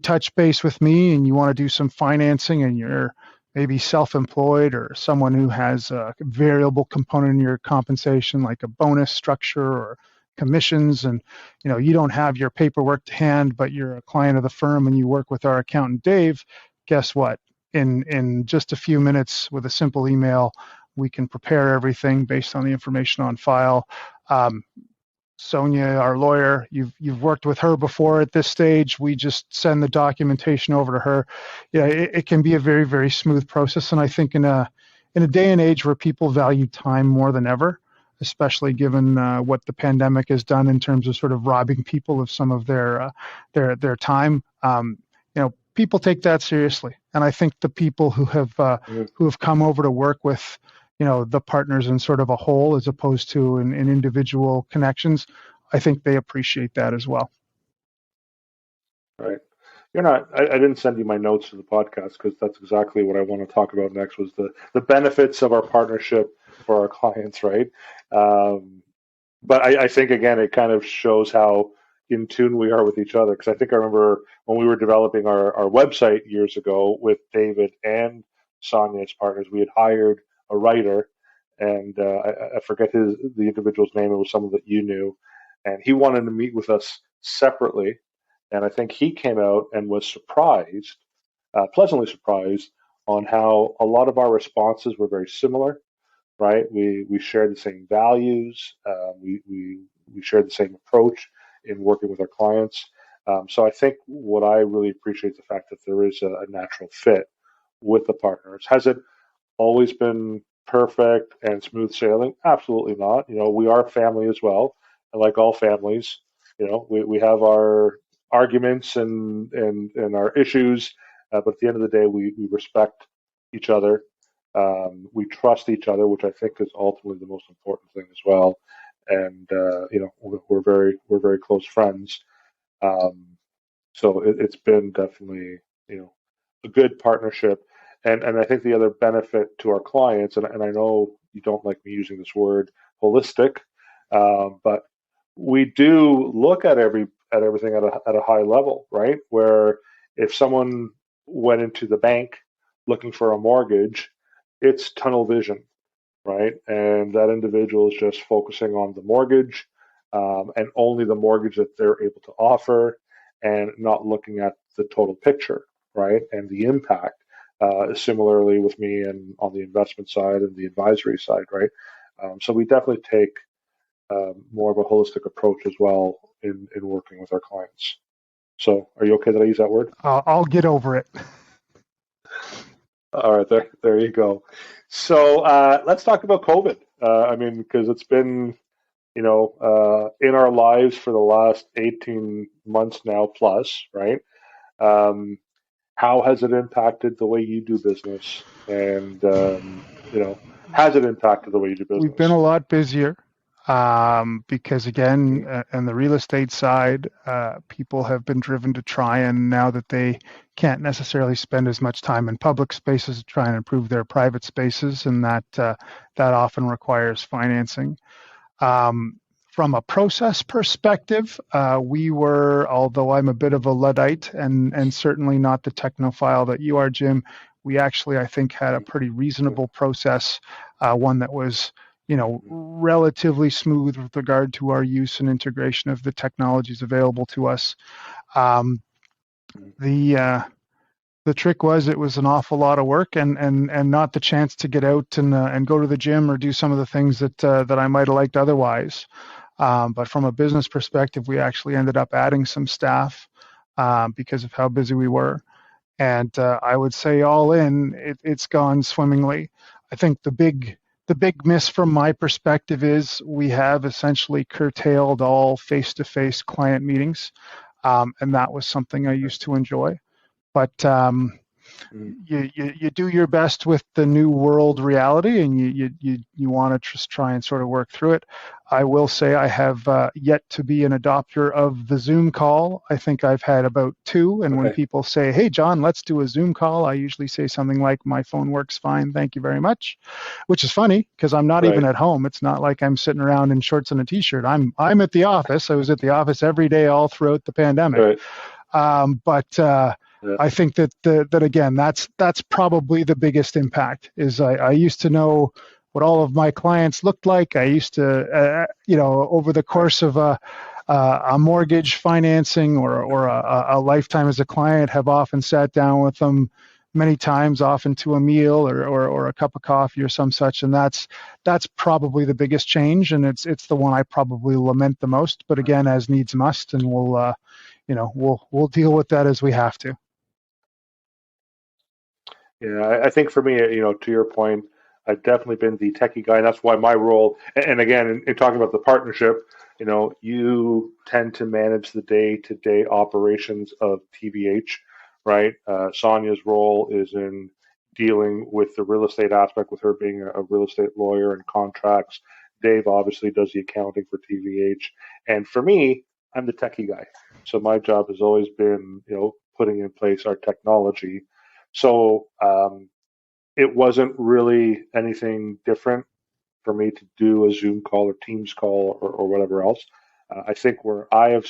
touch base with me and you want to do some financing and you're maybe self-employed or someone who has a variable component in your compensation, like a bonus structure or commissions, and you don't have your paperwork to hand, but you're a client of the firm and you work with our accountant Dave, guess what? In just a few minutes with a simple email, we can prepare everything based on the information on file. Sonia, our lawyer, you've worked with her before at this stage. We just send the documentation over to her. Yeah, it can be a very, very smooth process. And I think in a day and age where people value time more than ever, especially given what the pandemic has done in terms of sort of robbing people of some of their time, people take that seriously. And I think the people who have come over to work with the partners in sort of a whole as opposed to in individual connections, I think they appreciate that as well. Right. I didn't send you my notes for the podcast because that's exactly what I want to talk about next was the benefits of our partnership for our clients, right? But I think, again, it kind of shows how in tune we are with each other. Because I think I remember when we were developing our website years ago with David and Sonia as partners, we had hired a writer, and I forget the individual's name. It was someone that you knew, and he wanted to meet with us separately. And I think he came out and was surprised, pleasantly surprised, on how a lot of our responses were very similar. Right? We shared the same values. We shared the same approach in working with our clients. So I think what I really appreciate is the fact that there is a natural fit with the partners. Has it always been perfect and smooth sailing? Absolutely not. We are family as well, and like all families, we have our arguments and our issues, but at the end of the day, we respect each other. We trust each other, which I think is ultimately the most important thing as well. And we're very close friends. So it's been definitely a good partnership. And I think the other benefit to our clients, and I know you don't like me using this word holistic, but we do look at everything at a high level, right? Where if someone went into the bank looking for a mortgage, it's tunnel vision, right? And that individual is just focusing on the mortgage, and only the mortgage that they're able to offer, and not looking at the total picture, right? And the impact. Similarly with me and on the investment side and the advisory side, right? So we definitely take more of a holistic approach as well in working with our clients. So are you okay that I use that word? I'll get over it. All right, there you go. So let's talk about COVID. Because it's been, in our lives for the last 18 months now plus, right? How has it impacted the way you do business? And, has it impacted the way you do business? We've been a lot busier because, again, on the real estate side, people have been driven to try, and now that they can't necessarily spend as much time in public spaces to try and improve their private spaces, and that often requires financing. From a process perspective, we were, although I'm a bit of a Luddite and certainly not the technophile that you are, Jim, we actually, I think, had a pretty reasonable process, one that was, relatively smooth with regard to our use and integration of the technologies available to us. The trick was it was an awful lot of work and not the chance to get out and go to the gym or do some of the things that I might have liked otherwise. But from a business perspective, we actually ended up adding some staff because of how busy we were. And I would say all in, it's gone swimmingly. I think the big miss from my perspective is we have essentially curtailed all face-to-face client meetings. And that was something I used to enjoy. But Mm. you do your best with the new world reality, and you want to just try and sort of work through it. I will say I have yet to be an adopter of the Zoom call. I think I've had about two, and when Okay. people say, "Hey, John, let's do a Zoom call," I usually say something like, "My phone works fine, thank you very much," which is funny because I'm not even Right. at home. It's not like I'm sitting around in shorts and a t-shirt. I'm at the office. I was at the office every day all throughout the pandemic. Right. But Yeah. I think that again, that's probably the biggest impact. Is I used to know what all of my clients looked like. I used to, over the Right. course of a mortgage financing or a lifetime as a client, have often sat down with them many times, often to a meal or a cup of coffee or some such, and that's probably the biggest change, and it's the one I probably lament the most. But again, as needs must, and we'll deal with that as we have to. Yeah, I think for me, to your point, I've definitely been the techie guy, and that's why my role. And again, in talking about the partnership, you tend to manage the day-to-day operations of TVH, right? Sonia's role is in dealing with the real estate aspect, with her being a real estate lawyer and contracts. Dave obviously does the accounting for TVH, and for me, I'm the techie guy. So my job has always been, putting in place our technology. So it wasn't really anything different for me to do a Zoom call or Teams call or whatever else. I think where I have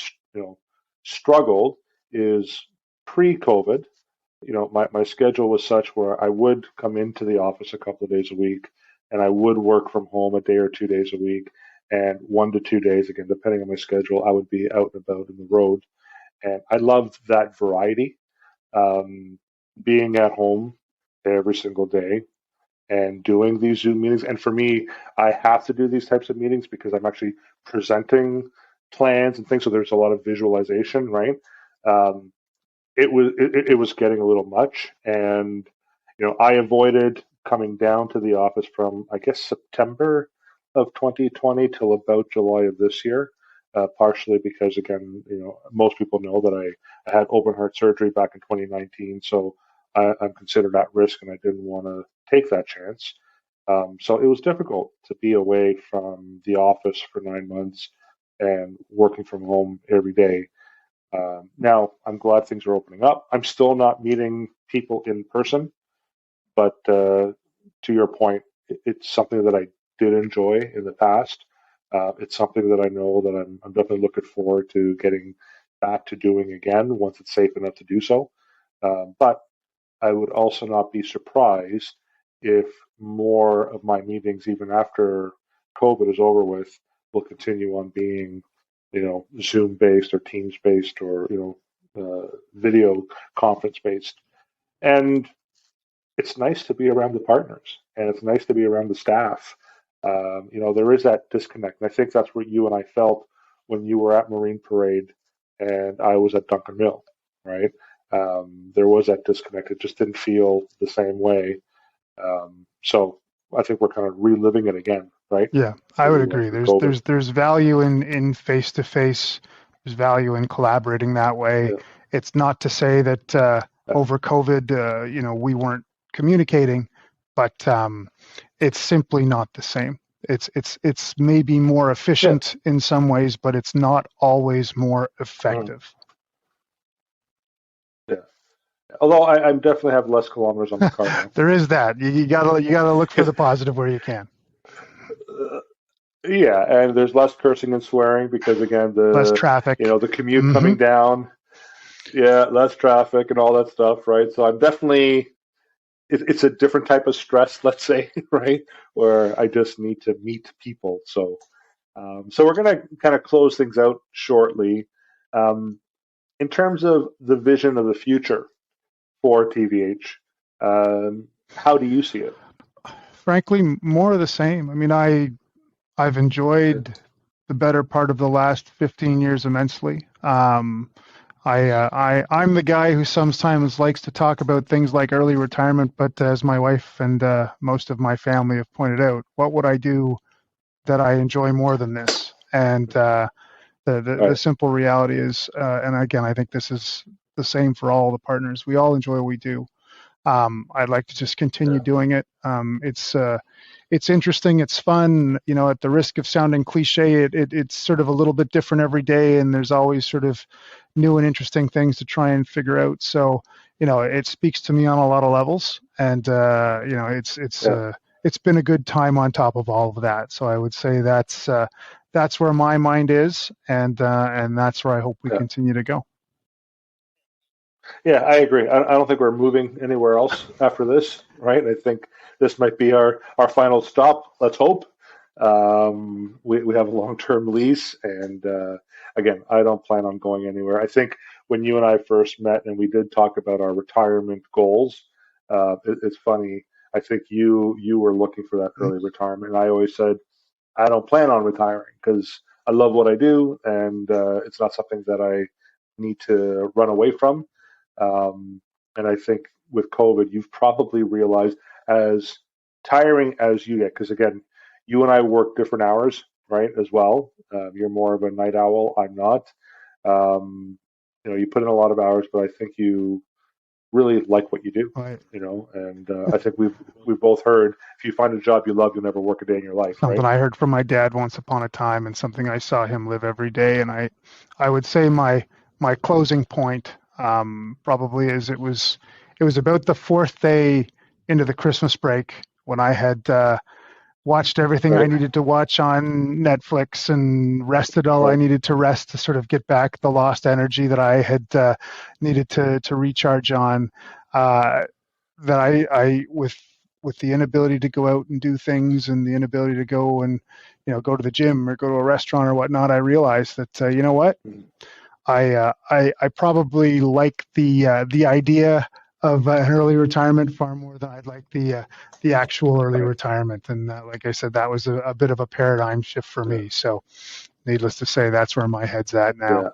struggled is pre-COVID. My schedule was such where I would come into the office a couple of days a week, and I would work from home a day or 2 days a week, and 1 to 2 days, again, depending on my schedule, I would be out and about in the road. And I loved that variety, um, being at home every single day and doing these Zoom meetings. And for me, I have to do these types of meetings because I'm actually presenting plans and things. So there's a lot of visualization, right? Um, it was getting a little much, and I avoided coming down to the office from, I guess, September of 2020 till about July of this year. Partially because, again, most people know that I had open heart surgery back in 2019, so I'm considered at risk, and I didn't want to take that chance. So it was difficult to be away from the office for 9 months and working from home every day. Now, I'm glad things are opening up. I'm still not meeting people in person, but to your point, it's something that I did enjoy in the past. It's something that I know that I'm definitely looking forward to getting back to doing again once it's safe enough to do so. But I would also not be surprised if more of my meetings, even after COVID is over with, will continue on being, Zoom based or Teams based or, video conference based. And it's nice to be around the partners and it's nice to be around the staff. There is that disconnect. And I think that's what you and I felt when you were at Marine Parade and I was at Duncan Mill, right? There was that disconnect. It just didn't feel the same way. So I think we're kind of reliving it again, right? Yeah, I would Through agree. through There's COVID. there's there's value in face to face. There's value in collaborating that way. Yeah, It's not to say that yeah, over COVID, we weren't communicating, but it's simply not the same. It's maybe more yeah. efficient in some ways, but it's not always more Mhm. effective. Yeah. Although I definitely have less kilometers on my car now. There is that. You gotta look for the positive where you can. Uh, yeah, and there's less cursing and swearing because again Less the traffic. the commute Hmm. coming down, yeah, less traffic and all that stuff, right? So I'm definitely it's a different type of stress, let's say, right, where I just need to meet people. So we're gonna kind of close things out shortly. Um, in terms of the vision of the future for TVH, how do you see it? Frankly, more of the same. I mean, I've Yeah, enjoyed the better part of the last 15 years immensely. I'm the guy who sometimes likes to talk about things like early retirement, but as my wife and most of my family have pointed out, what would I do that I enjoy more than this? And the right. simple reality is, and again, I think this is the same for all the partners. We all enjoy what we do. I'd like to just continue doing it. It's interesting. It's fun. At the risk of sounding cliche, it's sort of a little bit different every day, and there's always sort of new and interesting things to try and figure out. So, it speaks to me on a lot of levels, and it's been a good time on top of all of that. So I would say that's where my mind is, and that's where I hope we continue to go. Yeah, I agree. I don't think we're moving anywhere else after this, right? I think this might be our final stop. Let's hope. We have a long-term lease, and again, I don't plan on going anywhere. I think when you and I first met and we did talk about our retirement goals, it's funny. I think you were looking for that early retirement, and I always said I don't plan on retiring because I love what I do, and it's not something that I need to run away from. And I think with COVID, you've probably realized as tiring as you get, because again, you and I work different hours, right, as well. You're more of a night owl. I'm not. You put in a lot of hours, but I think you really like what you do, Right. and I think we've both heard if you find a job you love, you'll never work a day in your life, Something right? I heard from my dad once upon a time, and something I saw him live every day. And I would say my closing point probably is it was about the fourth day into the Christmas break when I had watched everything I Right. needed to watch on Netflix and rested all I Right. needed to rest to sort of get back the lost energy that I had needed to recharge on. That I with the inability to go out and do things and the inability to go and go to the gym or go to a restaurant or whatnot, I realized that you know what, Mhm. I probably like the idea of an early retirement far more than I'd like the actual early Right. retirement. And like I said, that was a bit of a paradigm shift for Yeah. me. So needless to say, that's where my head's at now.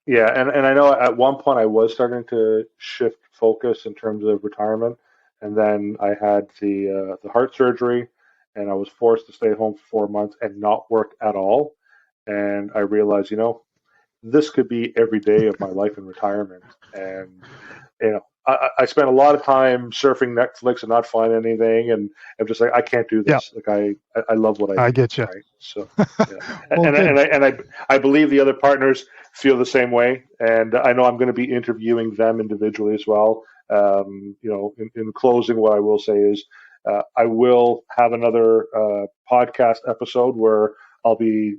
Yeah. Yeah, and I know at one point I was starting to shift focus in terms of retirement, and then I had the heart surgery, and I was forced to stay home for 4 months and not work at all. And I realized, this could be every day of my life in retirement. And I spent a lot of time surfing Netflix and not finding anything, and I'm just like, I can't do Yeah, this. Like I love what I I do, get you. right? So yeah, Well, good. I believe the other partners feel the same way, and I know I'm going to be interviewing them individually as well. In closing, what I will say is I will have another podcast episode where I'll be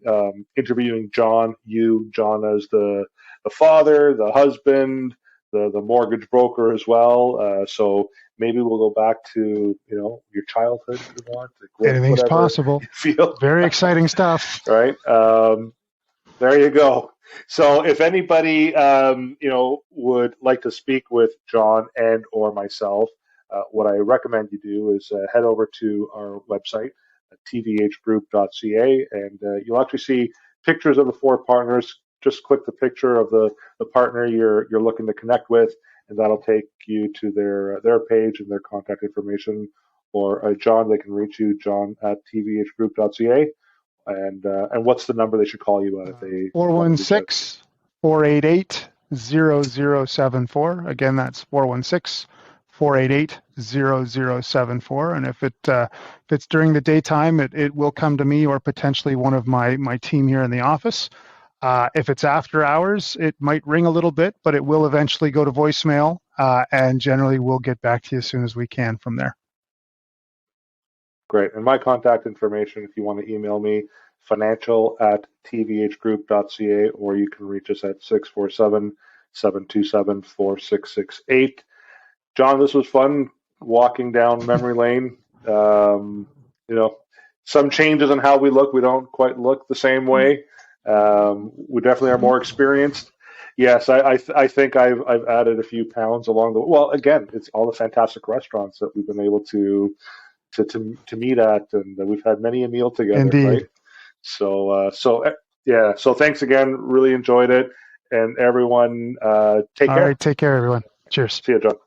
interviewing John as the father, the husband, the mortgage broker as well. So maybe we'll go back to your childhood if you want, like Anything's whatever possible. you feel. Very exciting stuff. Right. There you go. So if anybody would like to speak with John and or myself, what I recommend you do is head over to our website, tvhgroup.ca, and you'll actually see pictures of the four partners. Just click the picture of the partner you're looking to connect with, and that'll take you to their page and their contact information. Or John, they can reach you, John at tvhgroup.ca. And what's the number they should call you at if they want to reach out to you? 416-488-0074. Again, that's 416-488-0074. And if it's during the daytime, it will come to me or potentially one of my team here in the office. If it's after hours, it might ring a little bit, but it will eventually go to voicemail, and generally we'll get back to you as soon as we can from there. Great. And my contact information, if you want to email me, financial@tvhgroup.ca, or you can reach us at 647-727-4668. John, this was fun walking down memory lane. Some changes in how we look. We don't quite look the same way. We definitely are more experienced. Yes, I think I've added a few pounds along the way. Well, again, it's all the fantastic restaurants that we've been able to meet at, and we've had many a meal together, Indeed. right? So yeah. So thanks again. Really enjoyed it, and everyone, take care. All right, take care, everyone. Cheers. See you, John.